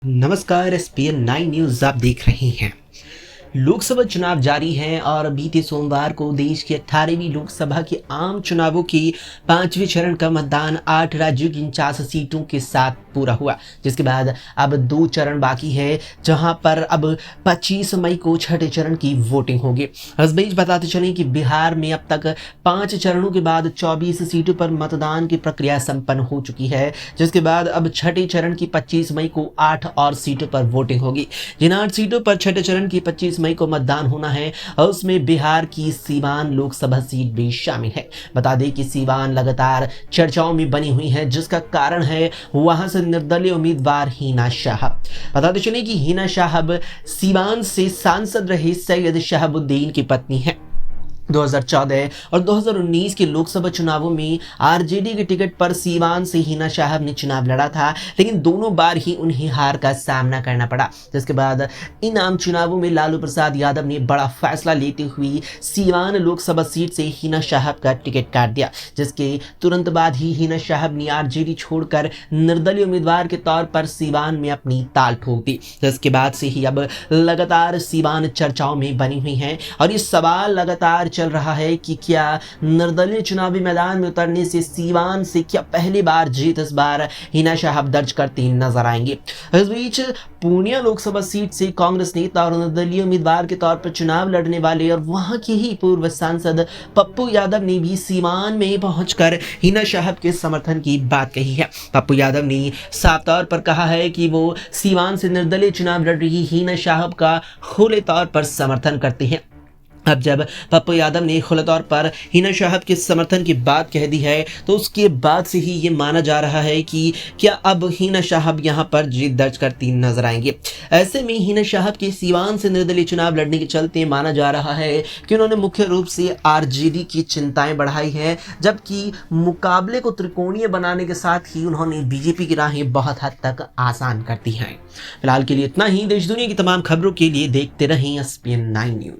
नमस्कार। ESPN 9 news आप देख रहे हैं। लोकसभा चुनाव जारी हैं और बीते सोमवार को देश की 18वीं लोकसभा के आम चुनावों की 5वें चरण का मतदान 8 राज्यों की 49 सीटों के साथ पूरा हुआ, जिसके बाद अब 2 चरण बाकी है, जहां पर अब 25 मई को छठे चरण की वोटिंग होगी। इस बीच बताते चलें कि बिहार में अब तक 5 चरणों के बाद 24 सीटों पर मतदान की प्रक्रिया संपन्न हो चुकी है, जिसके बाद अब छठे चरण की 25 मई को 8 और सीटों पर वोटिंग होगी। जिन 8 सीटों पर छठे चरण की 25 मई को मतदान होना है और उसमें बिहार की सीवान लोकसभा सीट भी शामिल है। बता दें कि सीवान लगातार चर्चाओं में बनी हुई है, जिसका कारण है वहां से निर्दलीय उम्मीदवार हिना शाह। बताते चले कि हिना शाह सीवान से सांसद रहे सैयद शहाबुद्दीन की पत्नी है। 2014 और 2019 के लोकसभा चुनावों में आरजेडी के टिकट पर सीवान से हिना शाह ने चुनाव लड़ा था, लेकिन दोनों बार ही उन्हें हार का सामना करना पड़ा। जिसके बाद इन आम चुनावों में लालू प्रसाद यादव ने बड़ा फैसला लेते हुए सीवान लोकसभा सीट से हिना शाह का टिकट काट दिया, जिसके तुरंत बाद ही हिना शाह ने आरजेडी छोड़कर निर्दलीय उम्मीदवार के तौर पर सीवान में अपनी ताल ठोक दी। जिसके बाद से ही अब लगातार सीवान चर्चाओं में बनी हुई है और ये सवाल लगातार चल रहा है कि क्या निर्दलीय चुनावी मैदान में उतरने से सीवान से क्या पहली बार जीत इस बार हिना शाह दर्ज करती नजर आएंगे। इस बीच पूर्णिया लोकसभा सीट से कांग्रेस नेता और निर्दलीय उम्मीदवार के तौर पर चुनाव लड़ने वाले और वहां के ही पूर्व सांसद पप्पू यादव ने भी सीवान में पहुंचकर हिना शाह के समर्थन की बात कही है। पप्पू यादव ने साफ तौर पर कहा है कि वो सीवान से निर्दलीय चुनाव लड़ रही हिना शाह का खुले तौर पर समर्थन करते हैं। अब जब पप्पू यादव ने खुले तौर पर हिना शाह के समर्थन की बात कह दी है, तो उसके बाद से ही ये माना जा रहा है कि क्या अब हिना शाह यहां पर जीत दर्ज करती नजर आएंगे। ऐसे में हिना शाह के सीवान से निर्दलीय चुनाव लड़ने के चलते माना जा रहा है कि उन्होंने मुख्य रूप से आरजेडी की चिंताएं बढ़ाई हैं, जबकि मुकाबले को त्रिकोणीय बनाने के साथ ही उन्होंने बीजेपी की राहें बहुत हद तक आसान कर दी हैं। फिलहाल के लिए इतना ही। देश दुनिया की तमाम खबरों के लिए देखते रहें एसपीएन 9 न्यूज।